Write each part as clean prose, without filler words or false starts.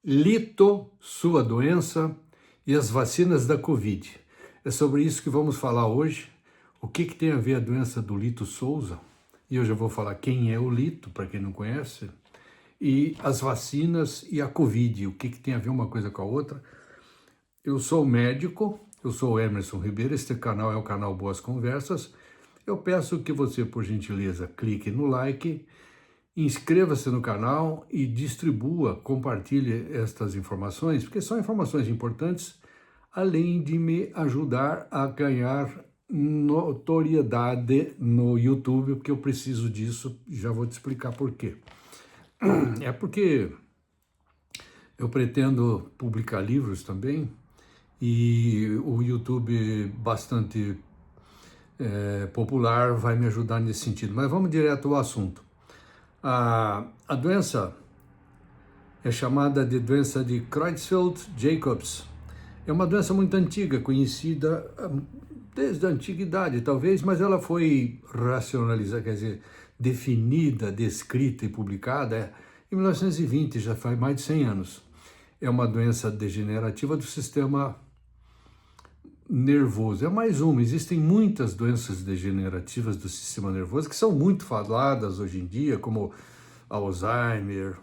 Lito, sua doença e as vacinas da Covid. É sobre isso que vamos falar hoje. O que tem a ver a doença do Lito Souza? E hoje eu vou falar quem é o Lito, para quem não conhece, e as vacinas e a Covid, o que tem a ver uma coisa com a outra. Eu sou médico, eu sou o Emerson Ribeiro, este canal é o canal Boas Conversas. Eu peço que você, por gentileza, clique no like, inscreva-se no canal e distribua, compartilhe estas informações, porque são informações importantes, além de me ajudar a ganhar notoriedade no YouTube, porque eu preciso disso, já vou te explicar por quê. É porque eu pretendo publicar livros também, e o YouTube bastante popular vai me ajudar nesse sentido. Mas vamos direto ao assunto. A doença é chamada de doença de Creutzfeldt-Jacobs. É uma doença muito antiga, conhecida desde a antiguidade, talvez, mas ela foi racionalizada, quer dizer, definida, descrita e publicada em 1920, já faz mais de 100 anos. É uma doença degenerativa do sistema nervoso. É mais uma, existem muitas doenças degenerativas do sistema nervoso que são muito faladas hoje em dia, como Alzheimer,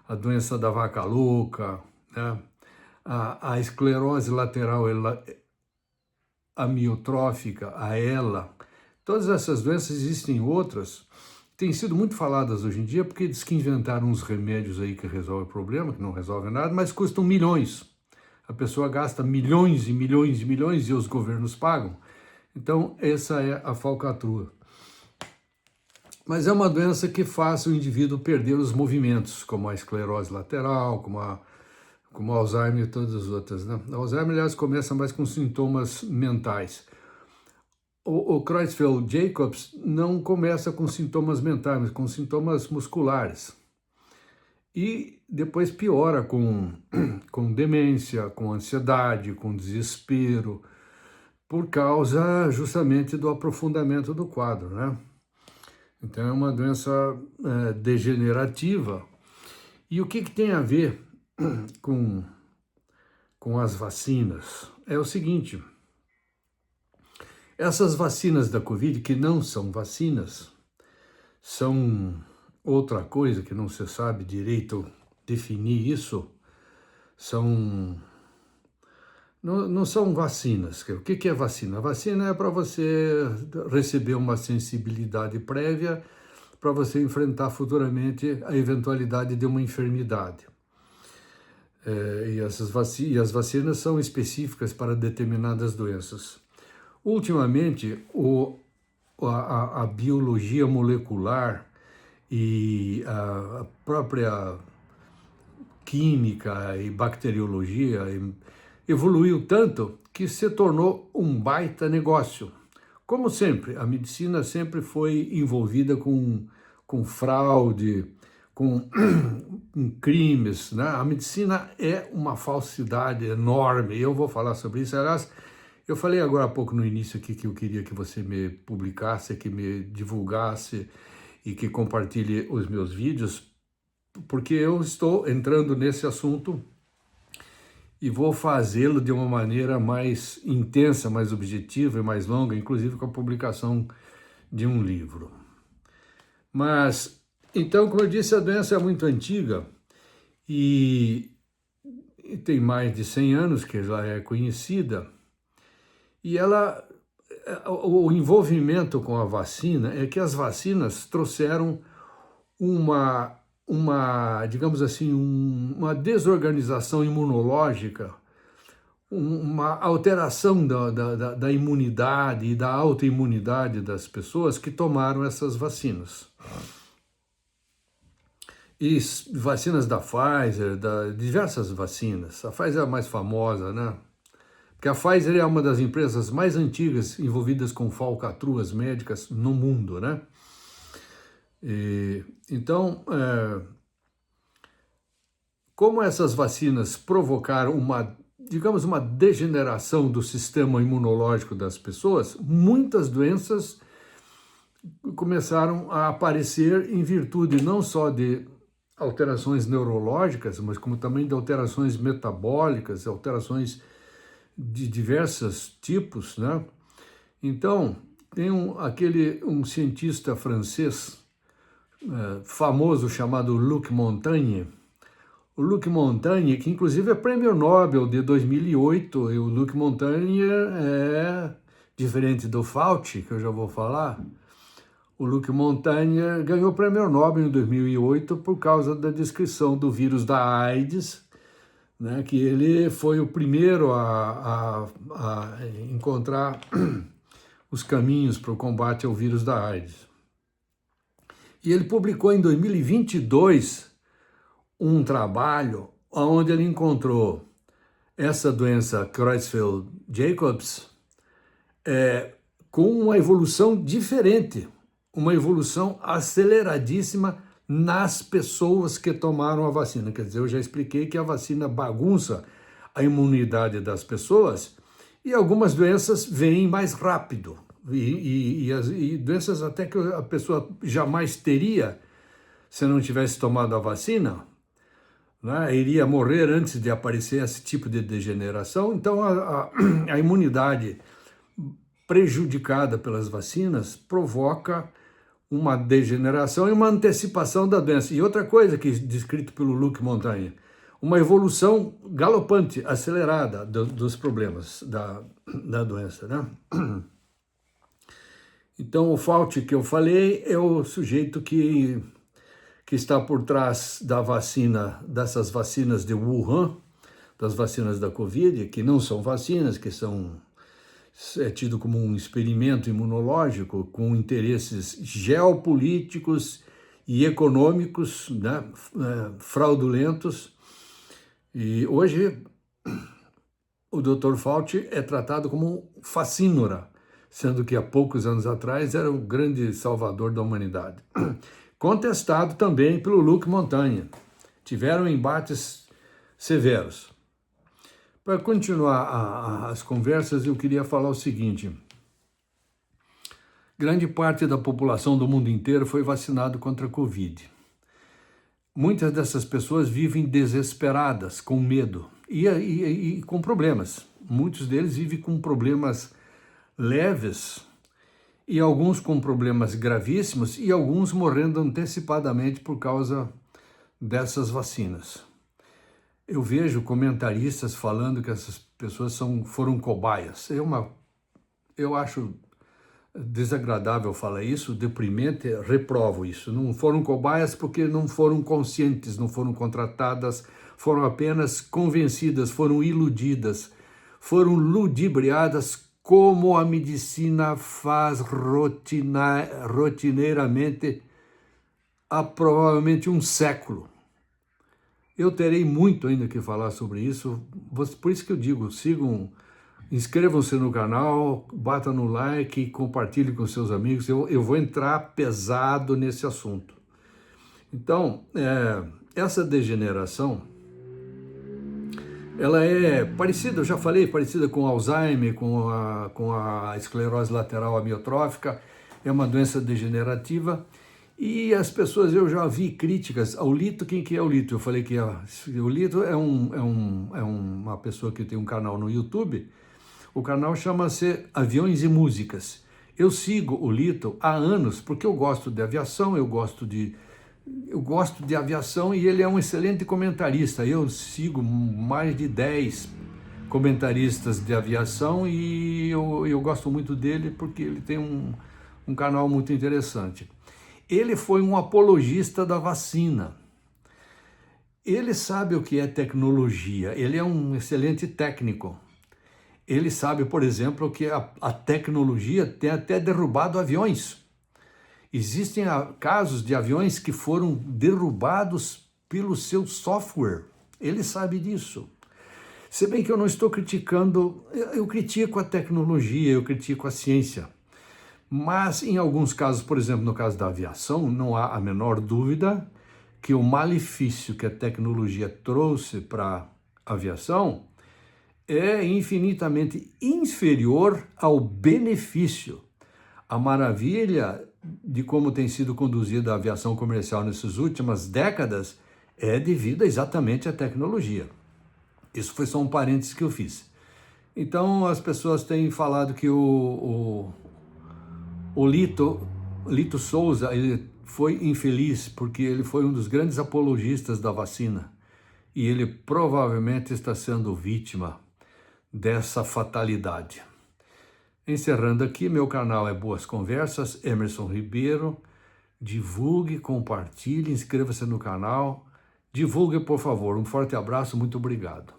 a doença da vaca louca, né? a esclerose lateral amiotrófica, a ELA. Todas essas doenças, existem outras, têm sido muito faladas hoje em dia porque diz que inventaram uns remédios aí que resolvem o problema, que não resolvem nada, mas custam milhões. A pessoa gasta milhões e milhões e milhões e os governos pagam. Então, essa é a falcatrua. Mas é uma doença que faz o indivíduo perder os movimentos, como a esclerose lateral, como o Alzheimer e todas as outras, né? O Alzheimer, aliás, começa mais com sintomas mentais. O Creutzfeldt-Jacobs não começa com sintomas mentais, mas com sintomas musculares. E depois piora com demência, com ansiedade, com desespero, por causa justamente do aprofundamento do quadro, né? Então é uma doença degenerativa. E o que tem a ver com as vacinas? É o seguinte, essas vacinas da Covid, que não são vacinas, são outra coisa que não se sabe direito definir isso, não são vacinas. O que é vacina? A vacina é para você receber uma sensibilidade prévia para você enfrentar futuramente a eventualidade de uma enfermidade. E as vacinas são específicas para determinadas doenças. Ultimamente, a biologia molecular e a própria química e bacteriologia evoluiu tanto que se tornou um baita negócio. Como sempre, a medicina sempre foi envolvida com fraude, com crimes, né? A medicina é uma falsidade enorme, eu vou falar sobre isso. Aliás, eu falei agora há pouco no início aqui que eu queria que você me publicasse, que me divulgasse e que compartilhe os meus vídeos, porque eu estou entrando nesse assunto e vou fazê-lo de uma maneira mais intensa, mais objetiva e mais longa, inclusive com a publicação de um livro. Mas, então, como eu disse, a doença é muito antiga e tem mais de 100 anos que já é conhecida, e o envolvimento com a vacina é que as vacinas trouxeram digamos assim, uma desorganização imunológica, uma alteração da imunidade e da autoimunidade das pessoas que tomaram essas vacinas. E vacinas da Pfizer, diversas vacinas. A Pfizer é a mais famosa, né? Porque a Pfizer é uma das empresas mais antigas envolvidas com falcatruas médicas no mundo, né? Então, como essas vacinas provocaram digamos, uma degeneração do sistema imunológico das pessoas, muitas doenças começaram a aparecer em virtude não só de alterações neurológicas, mas como também de alterações metabólicas, alterações de diversos tipos, né? Então, tem um cientista francês famoso chamado Luc Montagnier. O Luc Montagnier, que inclusive é prêmio Nobel de 2008, e o Luc Montagnier é diferente do Fauci, que eu já vou falar. O Luc Montagnier ganhou o prêmio Nobel em 2008 por causa da descrição do vírus da AIDS, né, que ele foi o primeiro a encontrar os caminhos para o combate ao vírus da AIDS. E ele publicou em 2022 um trabalho onde ele encontrou essa doença Creutzfeldt-Jacobs com uma evolução diferente, uma evolução aceleradíssima nas pessoas que tomaram a vacina. Quer dizer, eu já expliquei que a vacina bagunça a imunidade das pessoas e algumas doenças vêm mais rápido. E doenças até que a pessoa jamais teria se não tivesse tomado a vacina, né, iria morrer antes de aparecer esse tipo de degeneração. Então, a imunidade prejudicada pelas vacinas provoca uma degeneração e uma antecipação da doença. E outra coisa que é descrito pelo Luc Montagnier, uma evolução galopante, acelerada dos problemas da doença, né? Então, o Fauci que eu falei é o sujeito que está por trás da vacina, dessas vacinas de Wuhan, das vacinas da Covid, que não são vacinas, que é tido como um experimento imunológico com interesses geopolíticos e econômicos, né, fraudulentos. E hoje o Dr. Fauci é tratado como um facínora, sendo que há poucos anos atrás era o grande salvador da humanidade. Contestado também pelo Luc Montagnier. Tiveram embates severos. Para continuar as conversas, eu queria falar o seguinte. Grande parte da população do mundo inteiro foi vacinado contra a Covid. Muitas dessas pessoas vivem desesperadas, com medo e com problemas. Muitos deles vivem com problemas leves e alguns com problemas gravíssimos e alguns morrendo antecipadamente por causa dessas vacinas. Eu vejo comentaristas falando que essas pessoas foram cobaias. Eu acho desagradável falar isso, deprimente, reprovo isso. Não foram cobaias porque não foram conscientes, não foram contratadas, foram apenas convencidas, foram iludidas, foram ludibriadas como a medicina faz rotineiramente há provavelmente um século. Eu terei muito ainda que falar sobre isso, por isso que eu digo, inscrevam-se no canal, batam no like e compartilhem com seus amigos, eu vou entrar pesado nesse assunto. Então, essa degeneração, ela é parecida, eu já falei, parecida com Alzheimer, com a esclerose lateral amiotrófica, é uma doença degenerativa, e as pessoas, eu já vi críticas ao Lito. Quem que é o Lito? Eu falei que o Lito é uma pessoa que tem um canal no YouTube, o canal chama-se Aviões e Músicas. Eu sigo o Lito há anos, porque eu gosto de aviação, eu gosto de aviação e ele é um excelente comentarista. Eu sigo mais de 10 comentaristas de aviação e eu gosto muito dele porque ele tem um canal muito interessante. Ele foi um apologista da vacina. Ele sabe o que é tecnologia, ele é um excelente técnico. Ele sabe, por exemplo, que a tecnologia tem até derrubado aviões. Existem casos de aviões que foram derrubados pelo seu software. Ele sabe disso. Se bem que eu não estou criticando, eu critico a tecnologia, eu critico a ciência. Mas em alguns casos, por exemplo, no caso da aviação, não há a menor dúvida que o malefício que a tecnologia trouxe para a aviação é infinitamente inferior ao benefício. A maravilha de como tem sido conduzida a aviação comercial nessas últimas décadas é devido exatamente à tecnologia. Isso foi só um parênteses que eu fiz. Então, as pessoas têm falado que o Lito Souza, ele foi infeliz porque ele foi um dos grandes apologistas da vacina e ele provavelmente está sendo vítima dessa fatalidade. Encerrando aqui, meu canal é Boas Conversas, Emerson Ribeiro. Divulgue, compartilhe, inscreva-se no canal. Divulgue, por favor. Um forte abraço, muito obrigado.